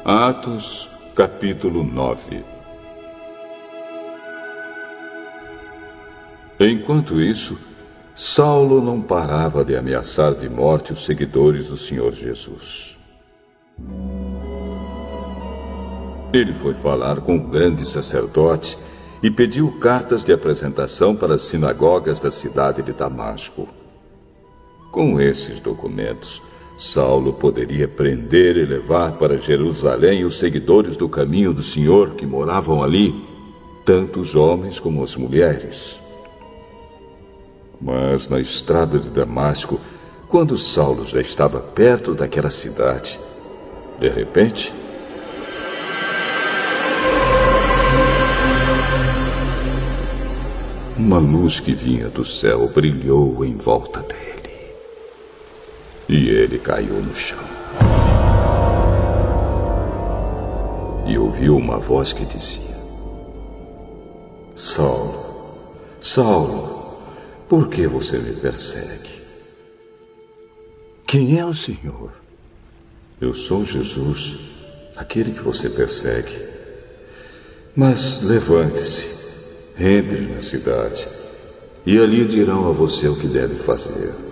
Atos, capítulo 9. Enquanto isso, Saulo não parava de ameaçar de morte os seguidores do Senhor Jesus. Ele foi falar com o grande sacerdote e pediu cartas de apresentação para as sinagogas da cidade de Damasco. Com esses documentos, Saulo poderia prender e levar para Jerusalém os seguidores do caminho do Senhor que moravam ali, tanto os homens como as mulheres. Mas na estrada de Damasco, quando Saulo já estava perto daquela cidade, de repente, uma luz que vinha do céu brilhou em volta dele. E ele caiu no chão. E ouviu uma voz que dizia: Saulo, Saulo, por que você me persegue? Quem é o Senhor? Eu sou Jesus, aquele que você persegue. Mas levante-se, entre na cidade, e ali dirão a você o que deve fazer.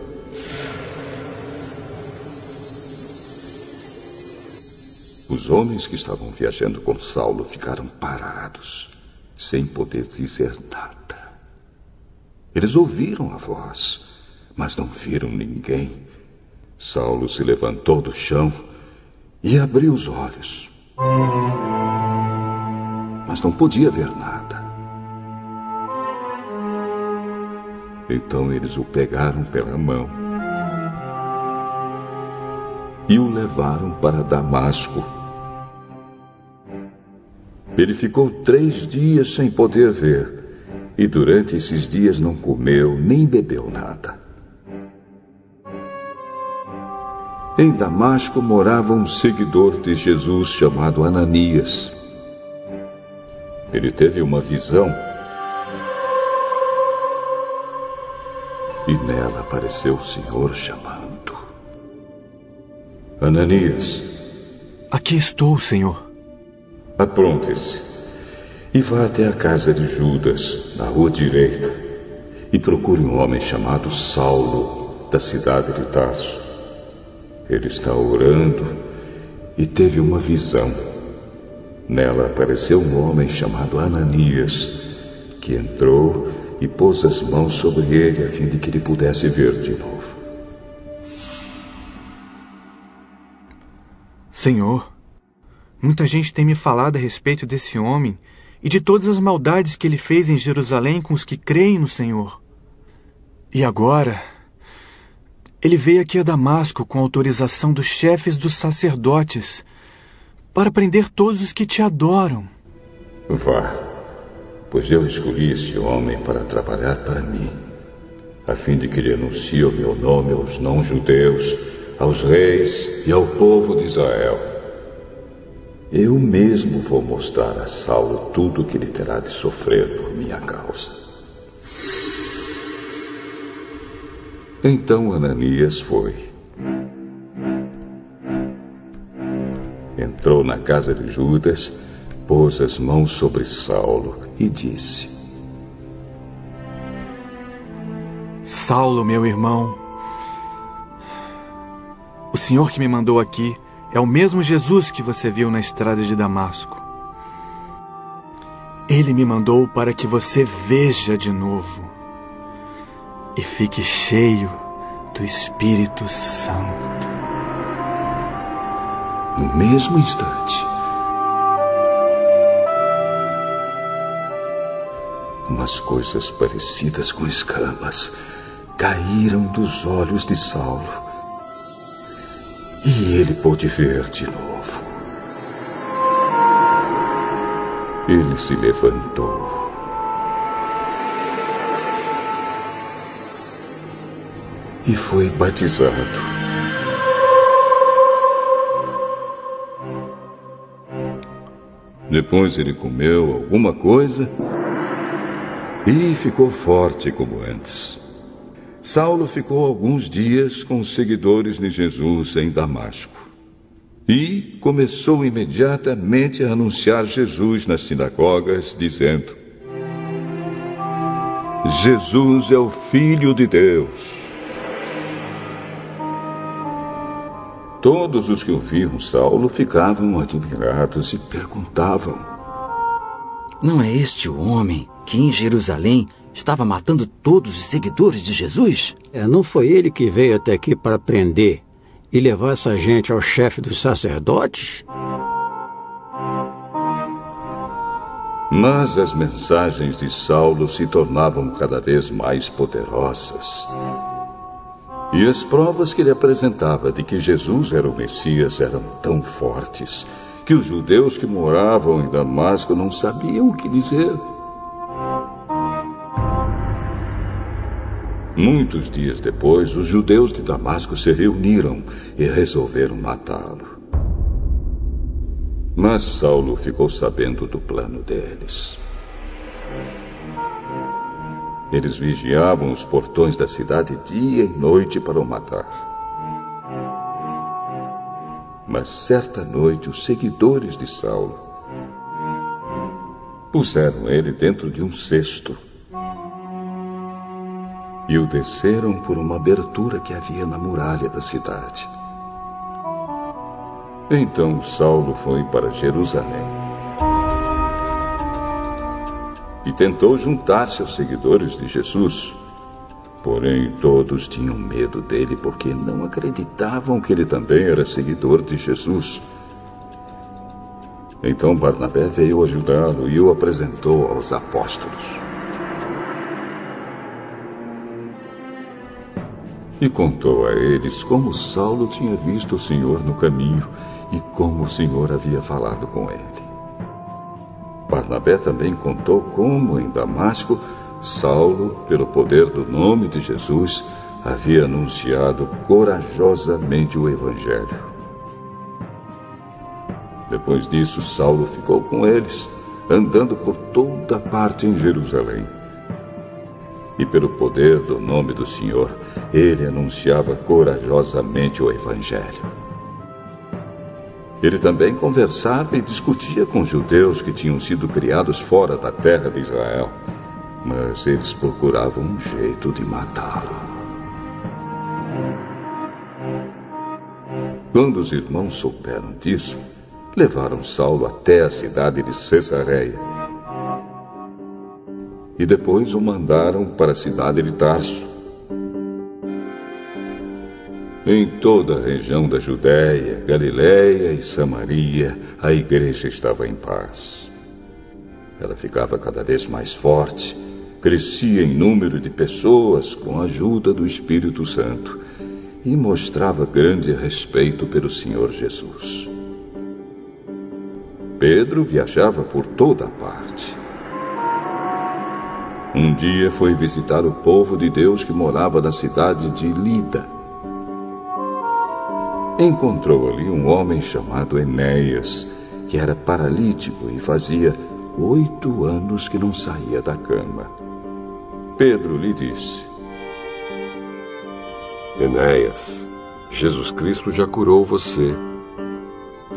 Os homens que estavam viajando com Saulo ficaram parados, sem poder dizer nada. Eles ouviram a voz, mas não viram ninguém. Saulo se levantou do chão e abriu os olhos, mas não podia ver nada. Então eles o pegaram pela mão e o levaram para Damasco. Ele ficou 3 dias sem poder ver, e durante esses dias não comeu nem bebeu nada. Em Damasco morava um seguidor de Jesus chamado Ananias. Ele teve uma visão e nela apareceu o Senhor chamando: Ananias. Aqui estou, Senhor. Apronte-se e vá até a casa de Judas, na rua direita, e procure um homem chamado Saulo, da cidade de Tarso. Ele está orando e teve uma visão. Nela apareceu um homem chamado Ananias, que entrou e pôs as mãos sobre ele a fim de que ele pudesse ver de novo. Senhor, muita gente tem me falado a respeito desse homem e de todas as maldades que ele fez em Jerusalém com os que creem no Senhor. E agora, ele veio aqui a Damasco com autorização dos chefes dos sacerdotes para prender todos os que te adoram. Vá, pois eu escolhi este homem para trabalhar para mim, a fim de que ele anuncie o meu nome aos não-judeus, aos reis e ao povo de Israel. Eu mesmo vou mostrar a Saulo tudo o que ele terá de sofrer por minha causa. Então Ananias foi. Entrou na casa de Judas, pôs as mãos sobre Saulo e disse: Saulo, meu irmão, o Senhor que me mandou aqui é o mesmo Jesus que você viu na estrada de Damasco. Ele me mandou para que você veja de novo e fique cheio do Espírito Santo. No mesmo instante, umas coisas parecidas com escamas caíram dos olhos de Saulo. E ele pôde ver de novo. Ele se levantou e foi batizado. Depois ele comeu alguma coisa e ficou forte como antes. Saulo ficou alguns dias com os seguidores de Jesus em Damasco. E começou imediatamente a anunciar Jesus nas sinagogas, dizendo: Jesus é o Filho de Deus. Todos os que ouviam Saulo ficavam admirados e perguntavam: Não é este o homem que em Jerusalém estava matando todos os seguidores de Jesus? Não foi ele que veio até aqui para prender e levar essa gente ao chefe dos sacerdotes? Mas as mensagens de Saulo se tornavam cada vez mais poderosas. E as provas que ele apresentava de que Jesus era o Messias eram tão fortes que os judeus que moravam em Damasco não sabiam o que dizer. Muitos dias depois, os judeus de Damasco se reuniram e resolveram matá-lo. Mas Saulo ficou sabendo do plano deles. Eles vigiavam os portões da cidade dia e noite para o matar. Mas certa noite, os seguidores de Saulo puseram ele dentro de um cesto e o desceram por uma abertura que havia na muralha da cidade. Então Saulo foi para Jerusalém e tentou juntar-se aos seguidores de Jesus. Porém, todos tinham medo dele porque não acreditavam que ele também era seguidor de Jesus. Então Barnabé veio ajudá-lo e o apresentou aos apóstolos. E contou a eles como Saulo tinha visto o Senhor no caminho e como o Senhor havia falado com ele. Barnabé também contou como, em Damasco, Saulo, pelo poder do nome de Jesus, havia anunciado corajosamente o Evangelho. Depois disso, Saulo ficou com eles, andando por toda parte em Jerusalém. E pelo poder do nome do Senhor, ele anunciava corajosamente o Evangelho. Ele também conversava e discutia com judeus que tinham sido criados fora da terra de Israel, mas eles procuravam um jeito de matá-lo. Quando os irmãos souberam disso, levaram Saulo até a cidade de Cesareia e depois o mandaram para a cidade de Tarso. Em toda a região da Judéia, Galiléia e Samaria, a igreja estava em paz. Ela ficava cada vez mais forte, crescia em número de pessoas com a ajuda do Espírito Santo e mostrava grande respeito pelo Senhor Jesus. Pedro viajava por toda parte. Um dia foi visitar o povo de Deus que morava na cidade de Lida. Encontrou ali um homem chamado Enéas, que era paralítico e fazia 8 anos que não saía da cama. Pedro lhe disse: Enéas, Jesus Cristo já curou você.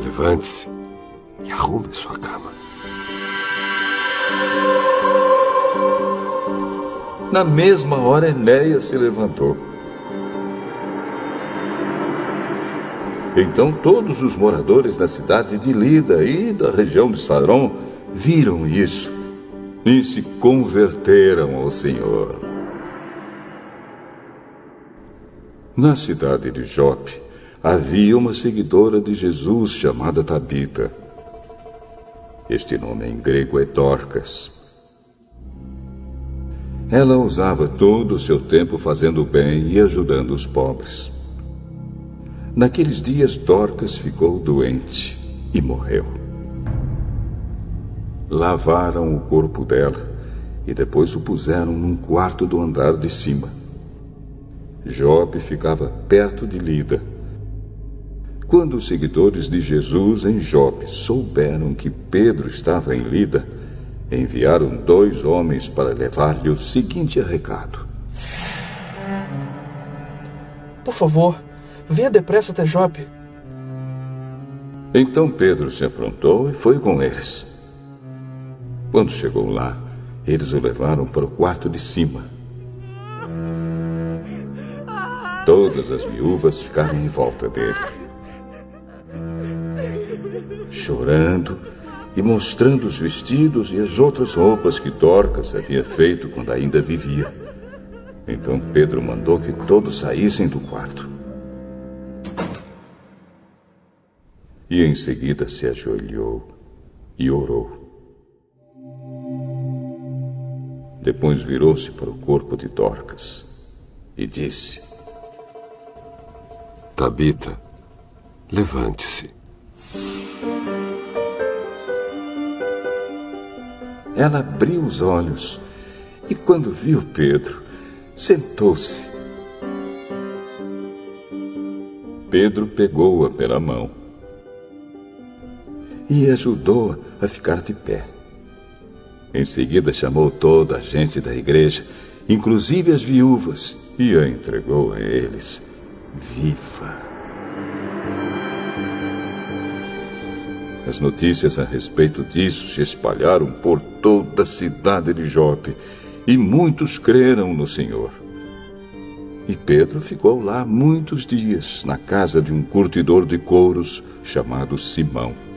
Levante-se e arrume sua cama. Na mesma hora, Enéas se levantou. Então todos os moradores da cidade de Lida e da região de Saron viram isso e se converteram ao Senhor. Na cidade de Jope havia uma seguidora de Jesus chamada Tabita. Este nome em grego é Dorcas. Ela usava todo o seu tempo fazendo o bem e ajudando os pobres. Naqueles dias, Dorcas ficou doente e morreu. Lavaram o corpo dela e depois o puseram num quarto do andar de cima. Jope ficava perto de Lida. Quando os seguidores de Jesus em Jope souberam que Pedro estava em Lida, enviaram 2 homens para levar-lhe o seguinte recado: Por favor, venha depressa até Jope. Então Pedro se aprontou e foi com eles. Quando chegou lá, eles o levaram para o quarto de cima. Todas as viúvas ficaram em volta dele, chorando e mostrando os vestidos e as outras roupas que Dorcas havia feito quando ainda vivia. Então Pedro mandou que todos saíssem do quarto. E em seguida se ajoelhou e orou. Depois virou-se para o corpo de Dorcas e disse: Tabita, levante-se. Ela abriu os olhos e, quando viu Pedro, sentou-se. Pedro pegou-a pela mão e ajudou-a a ficar de pé. Em seguida chamou toda a gente da igreja, inclusive as viúvas, e a entregou a eles viva. As notícias a respeito disso se espalharam por toda a cidade de Jope, e muitos creram no Senhor. E Pedro ficou lá muitos dias, na casa de um curtidor de couros chamado Simão.